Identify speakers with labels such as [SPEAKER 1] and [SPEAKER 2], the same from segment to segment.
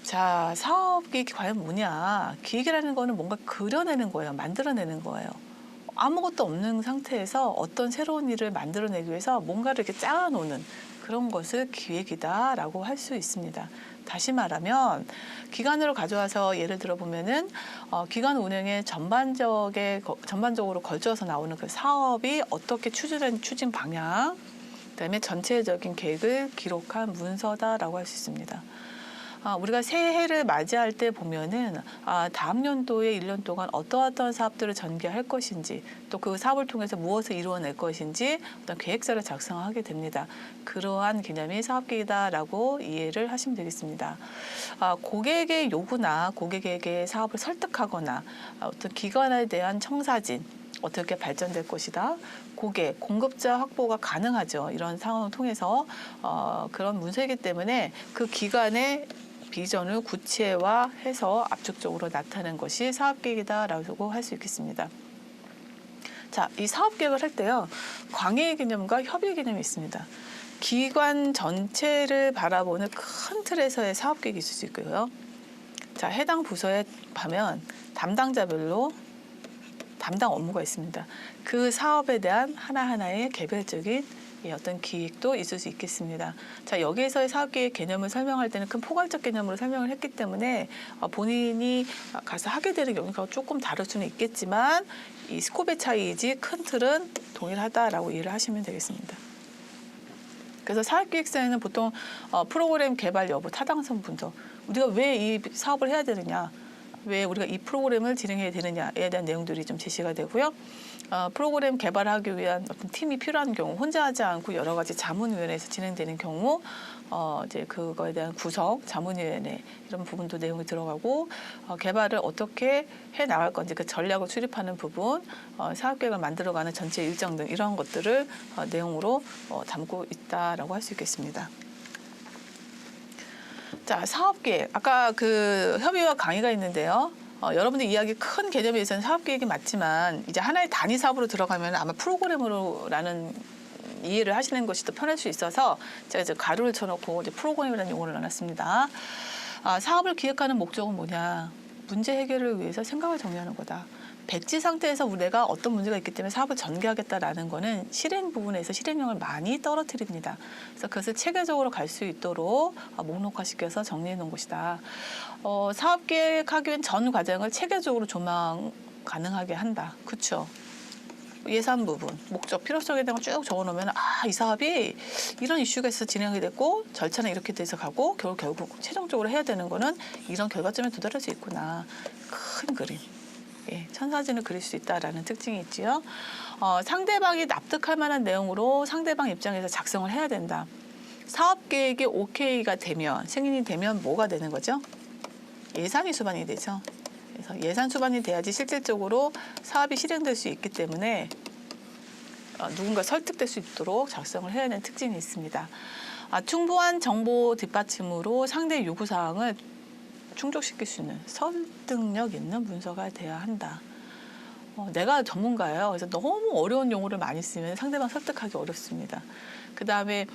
[SPEAKER 1] 자, 사업 계획이 과연 뭐냐? 기획이라는 거는 뭔가 그려내는 거예요. 만들어내는 거예요. 아무것도 없는 상태에서 어떤 새로운 일을 만들어내기 위해서 뭔가를 이렇게 짜놓는 그런 것을 기획이다라고 할 수 있습니다. 다시 말하면 기간으로 가져와서 예를 들어 보면은 기간 운영에 전반적으로 걸쳐서 나오는 그 사업이 어떻게 추진된 추진 방향, 그다음에 전체적인 계획을 기록한 문서다라고 할 수 있습니다. 우리가 새해를 맞이할 때 보면은 다음 연도에 1년 동안 어떠한 사업들을 전개할 것인지 또 그 사업을 통해서 무엇을 이루어낼 것인지 어떤 계획서를 작성하게 됩니다. 그러한 개념이 사업계획이다라고 이해를 하시면 되겠습니다. 고객의 요구나 고객에게 사업을 설득하거나 어떤 기관에 대한 청사진 어떻게 발전될 것이다. 고객, 공급자 확보가 가능하죠. 이런 상황을 통해서 그런 문서이기 때문에 그 기관의 비전을 구체화해서 압축적으로 나타낸 것이 사업계획이다라고 할 수 있겠습니다. 자, 이 사업계획을 할 때요. 광의 개념과 협의 개념이 있습니다. 기관 전체를 바라보는 큰 틀에서의 사업계획이 있을 수 있고요. 자, 해당 부서에 가면 담당자별로 담당 업무가 있습니다. 그 사업에 대한 하나하나의 개별적인 어떤 기획도 있을 수 있겠습니다. 자, 여기에서의 사업계획 개념을 설명할 때는 큰 포괄적 개념으로 설명을 했기 때문에 본인이 가서 하게 되는 경우가 조금 다를 수는 있겠지만 이 스콥의 차이이지 큰 틀은 동일하다라고 이해를 하시면 되겠습니다. 그래서 사업계획서에는 보통 프로그램 개발 여부, 타당성 분석, 우리가 왜 이 사업을 해야 되느냐, 왜 우리가 이 프로그램을 진행해야 되느냐에 대한 내용들이 좀 제시가 되고요. 프로그램 개발하기 위한 어떤 팀이 필요한 경우, 혼자 하지 않고 여러 가지 자문위원회에서 진행되는 경우, 이제 그거에 대한 구성, 자문위원회 이런 부분도 내용이 들어가고, 개발을 어떻게 해 나갈 건지 그 전략을 수립하는 부분, 사업계획을 만들어가는 전체 일정 등 이런 것들을 내용으로 담고 있다라고 할 수 있겠습니다. 자, 사업계획. 아까 그 협의와 강의가 있는데요. 여러분들 이야기 큰 개념에 있어서는 사업계획이 맞지만 이제 하나의 단위 사업으로 들어가면 아마 프로그램으로라는 이해를 하시는 것이 더 편할 수 있어서 제가 이제 가로를 쳐놓고 이제 프로그램이라는 용어를 넣어놨습니다. 사업을 기획하는 목적은 뭐냐? 문제 해결을 위해서 생각을 정리하는 거다. 백지 상태에서 내가 어떤 문제가 있기 때문에 사업을 전개하겠다라는 거는 실행 부분에서 실행력을 많이 떨어뜨립니다. 그래서 그것을 체계적으로 갈 수 있도록 목록화시켜서 정리해 놓은 것이다. 사업 계획하기 위한 전 과정을 체계적으로 조망 가능하게 한다. 그렇죠? 예산 부분, 목적, 필요성에 대한 걸 쭉 적어놓으면 이 사업이 이런 이슈가 있어서 진행이 됐고 절차는 이렇게 돼서 가고 결국 최종적으로 해야 되는 거는 이런 결과점에 도달할 수 있구나. 큰 그림. 천사진을 그릴 수 있다라는 특징이 있지요. 상대방이 납득할 만한 내용으로 상대방 입장에서 작성을 해야 된다. 사업 계획이 오케이가 되면, 승인이 되면 뭐가 되는 거죠? 예산이 수반이 되죠. 그래서 예산 수반이 돼야지 실질적으로 사업이 실행될 수 있기 때문에 누군가 설득될 수 있도록 작성을 해야 하는 특징이 있습니다. 충분한 정보 뒷받침으로 상대의 요구사항을 충족시킬 수 있는 설득력 있는 문서가 돼야 한다. 내가 전문가예요. 그래서 너무 어려운 용어를 많이 쓰면 상대방 설득하기 어렵습니다. 그다음에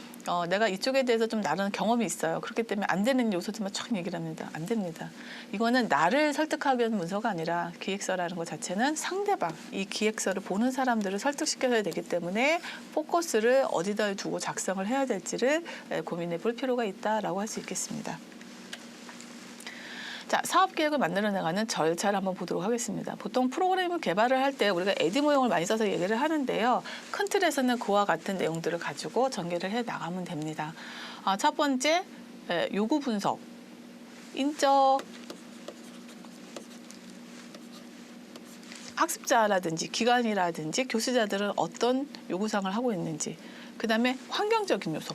[SPEAKER 1] 내가 이쪽에 대해서 좀 나름 경험이 있어요. 그렇기 때문에 안 되는 요소들만 쫙 얘기를 합니다. 안 됩니다. 이거는 나를 설득하기 위한 문서가 아니라 기획서라는 것 자체는 상대방, 이 기획서를 보는 사람들을 설득시켜야 되기 때문에 포커스를 어디다 두고 작성을 해야 될지를 고민해 볼 필요가 있다라고 할 수 있겠습니다. 자, 사업 계획을 만들어 나가는 절차를 한번 보도록 하겠습니다. 보통 프로그램을 개발을 할 때 우리가 에디 모형을 많이 써서 얘기를 하는데요. 큰 틀에서는 그와 같은 내용들을 가지고 전개를 해 나가면 됩니다. 첫 번째, 요구 분석. 인적 학습자라든지 기관이라든지 교수자들은 어떤 요구사항을 하고 있는지. 그다음에 환경적인 요소.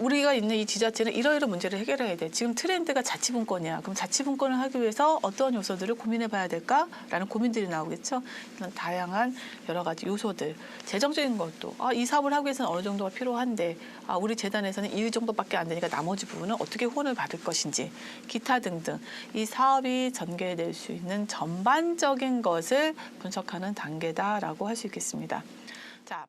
[SPEAKER 1] 우리가 있는 이 지자체는 이러이러한 문제를 해결해야 돼. 지금 트렌드가 자치분권이야. 그럼 자치분권을 하기 위해서 어떤 요소들을 고민해 봐야 될까라는 고민들이 나오겠죠. 이런 다양한 여러 가지 요소들. 재정적인 것도 이 사업을 하기 위해서는 어느 정도가 필요한데 우리 재단에서는 이 정도밖에 안 되니까 나머지 부분은 어떻게 후원을 받을 것인지 기타 등등 이 사업이 전개될 수 있는 전반적인 것을 분석하는 단계다라고 할 수 있겠습니다. 자.